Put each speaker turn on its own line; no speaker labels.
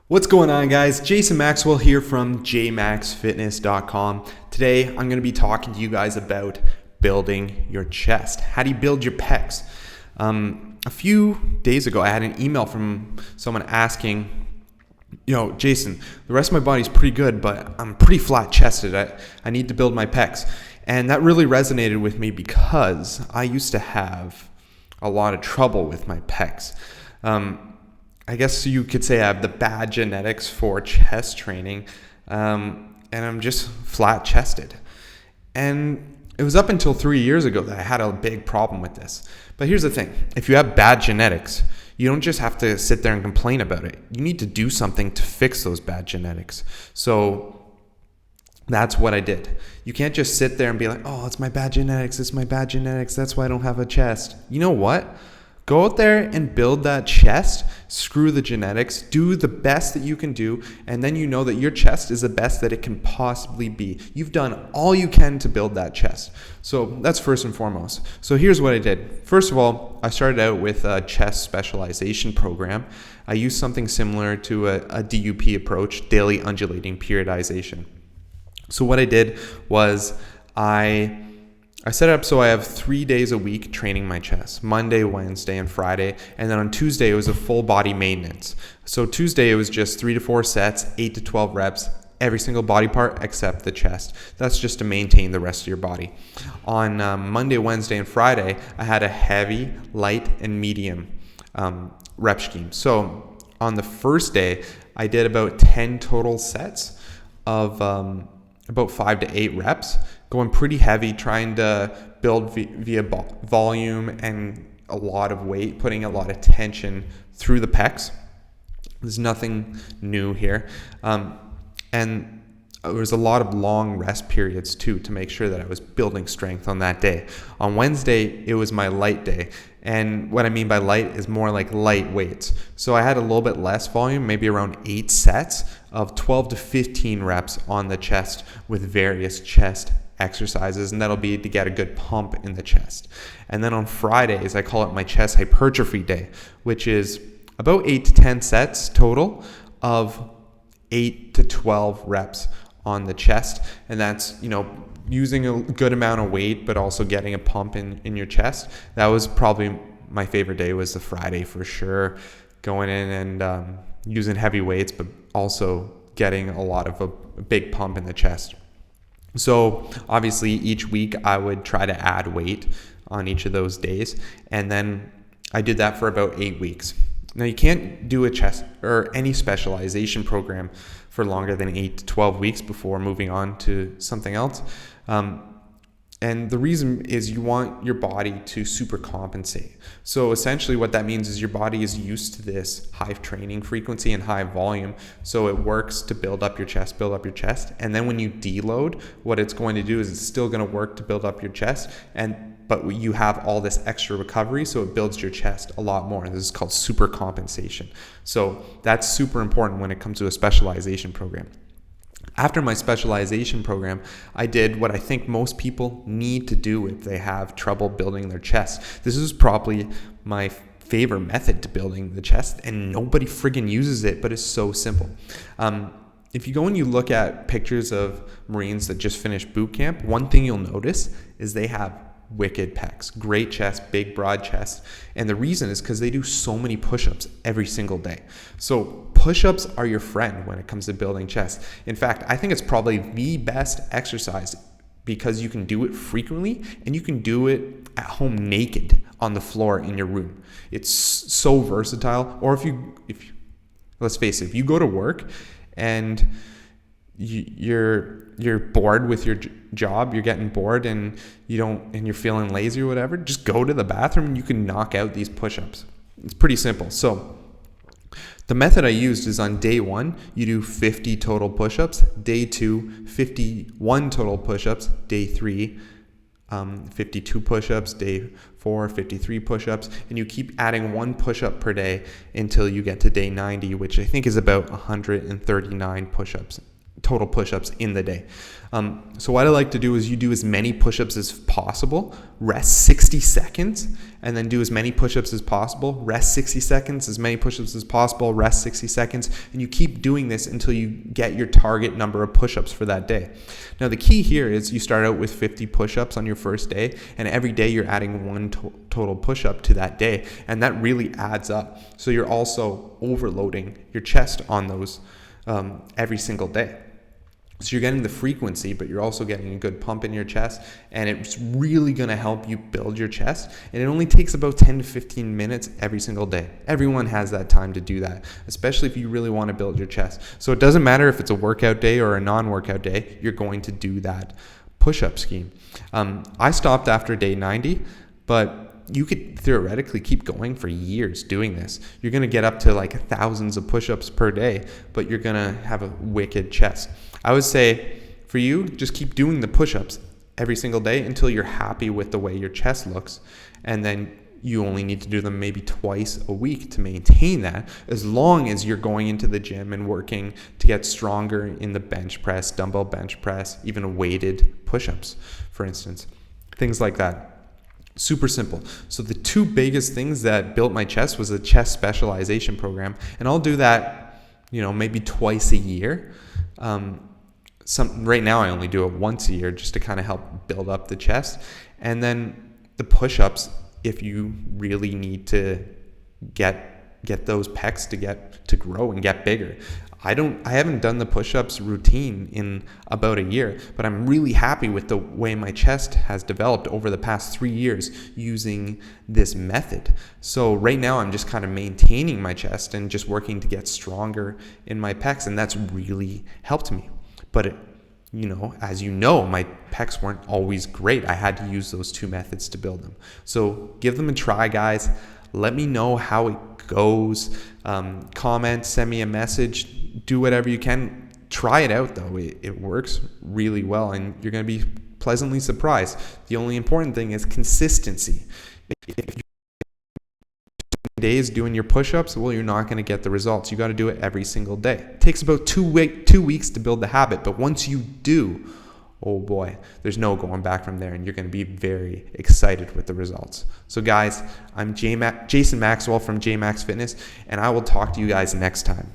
What's going on, guys? Jason Maxwell here from jmaxfitness.com. Today, I'm going to be talking to you guys about building your chest. How do you build your pecs? A few days ago, I had an email from someone asking, Jason, the rest of my body's pretty good, but I'm pretty flat-chested. I need to build my pecs. And that really resonated with me because I used to have a lot of trouble with my pecs. I guess you could say I have the bad genetics for chest training, and I'm just flat-chested. And it was up until 3 years ago that I had a big problem with this. But here's the thing. If you have bad genetics, you don't just have to sit there and complain about it. You need to do something to fix those bad genetics. So that's what I did. You can't just sit there and be like, oh, it's my bad genetics, that's why I don't have a chest. You know what? Go out there and build that chest, screw the genetics, do the best that you can do, and then you know that your chest is the best that it can possibly be. You've done all you can to build that chest. So that's first and foremost. So here's what I did. First of all, I started out with a chest specialization program. I used something similar to a DUP approach, daily undulating periodization. So what I did was I set it up so I have 3 days a week training my chest, Monday, Wednesday, and Friday. And then on Tuesday, it was a full body maintenance. So Tuesday, it was just 3 to 4 sets, 8 to 12 reps, every single body part except the chest. That's just to maintain the rest of your body. On Monday, Wednesday, and Friday, I had a heavy, light, and medium rep scheme. So on the first day, I did about 10 total sets of about 5 to 8 reps, going pretty heavy, trying to build via volume and a lot of weight, putting a lot of tension through the pecs. There's nothing new here. And there was a lot of long rest periods too to make sure that I was building strength on that day. On Wednesday, it was my light day. And what I mean by light is more like light weights. So I had a little bit less volume, maybe around 8 sets of 12 to 15 reps on the chest with various chest exercises, and that'll be to get a good pump in the chest. And then on Fridays, I call it my chest hypertrophy day, which is about 8 to 10 sets total of 8 to 12 reps on the chest. And that's, using a good amount of weight, but also getting a pump in your chest. That was probably my favorite day, was the Friday for sure. Going in and using heavy weights, but also getting a lot of a big pump in the chest. So obviously each week I would try to add weight on each of those days. And then I did that for about 8 weeks. Now you can't do a chest or any specialization program for longer than 8 to 12 weeks before moving on to something else. And the reason is you want your body to super compensate. So essentially what that means is your body is used to this high training frequency and high volume. So it works to build up your chest. And then when you deload, what it's going to do is it's still going to work to build up your chest. But you have all this extra recovery, so it builds your chest a lot more. This is called super compensation. So that's super important when it comes to a specialization program. After my specialization program, I did what I think most people need to do if they have trouble building their chest. This is probably my favorite method to building the chest, and nobody friggin' uses it, but it's so simple. If you go and you look at pictures of Marines that just finished boot camp, one thing you'll notice is they have wicked pecs, great chest, big broad chest. And the reason is because they do so many push-ups every single day. So push-ups are your friend when it comes to building chest. In fact, I think it's probably the best exercise because you can do it frequently and you can do it at home naked on the floor in your room. It's so versatile. Or if you let's face it, if you go to work and you're bored with your job, you're getting bored and you're feeling lazy or whatever, just go to the bathroom and you can knock out these push-ups. It's pretty simple. So the method I used is on day 1, you do 50 total push-ups, day 2, 51 total push-ups, day 3, 52 push-ups, day 4, 53 push-ups, and you keep adding 1 push-up per day until you get to day 90, which I think is about 139 push-ups total push-ups in the day. So what I like to do is you do as many push-ups as possible, rest 60 seconds, and then do as many push-ups as possible, rest 60 seconds, as many push-ups as possible, rest 60 seconds, and you keep doing this until you get your target number of push-ups for that day. Now the key here is you start out with 50 push-ups on your first day, and every day you're adding one total push-up to that day, and that really adds up. So you're also overloading your chest on those every single day. So you're getting the frequency, but you're also getting a good pump in your chest, and it's really going to help you build your chest. And it only takes about 10 to 15 minutes every single day. Everyone has that time to do that, especially if you really want to build your chest. So it doesn't matter if it's a workout day or a non-workout day, you're going to do that push-up scheme. I stopped after day 90, but you could theoretically keep going for years doing this. You're going to get up to like thousands of push-ups per day, but you're going to have a wicked chest. I would say for you, just keep doing the push-ups every single day until you're happy with the way your chest looks. And then you only need to do them maybe twice a week to maintain that, as long as you're going into the gym and working to get stronger in the bench press, dumbbell bench press, even weighted push-ups, for instance. Things like that. Super simple. So the two biggest things that built my chest was a chest specialization program, and I'll do that, maybe twice a year. Right now I only do it once a year just to kind of help build up the chest, and then the push-ups if you really need to get those pecs to grow and get bigger. I haven't done the push-ups routine in about a year, but I'm really happy with the way my chest has developed over the past 3 years using this method. So right now I'm just kind of maintaining my chest and just working to get stronger in my pecs, and that's really helped me. But as you know, my pecs weren't always great. I had to use those two methods to build them. So give them a try, guys. Let me know how it goes. Comment, send me a message, do whatever you can. Try it out though. It works really well, and you're going to be pleasantly surprised. The only important thing is consistency. If you're days doing your push-ups, well, you're not going to get the results. You got to do it every single day. It takes about 2 weeks to build the habit, but once you do, oh boy, there's no going back from there, and you're going to be very excited with the results. So guys, I'm Jason Maxwell from J Max Fitness, and I will talk to you guys next time.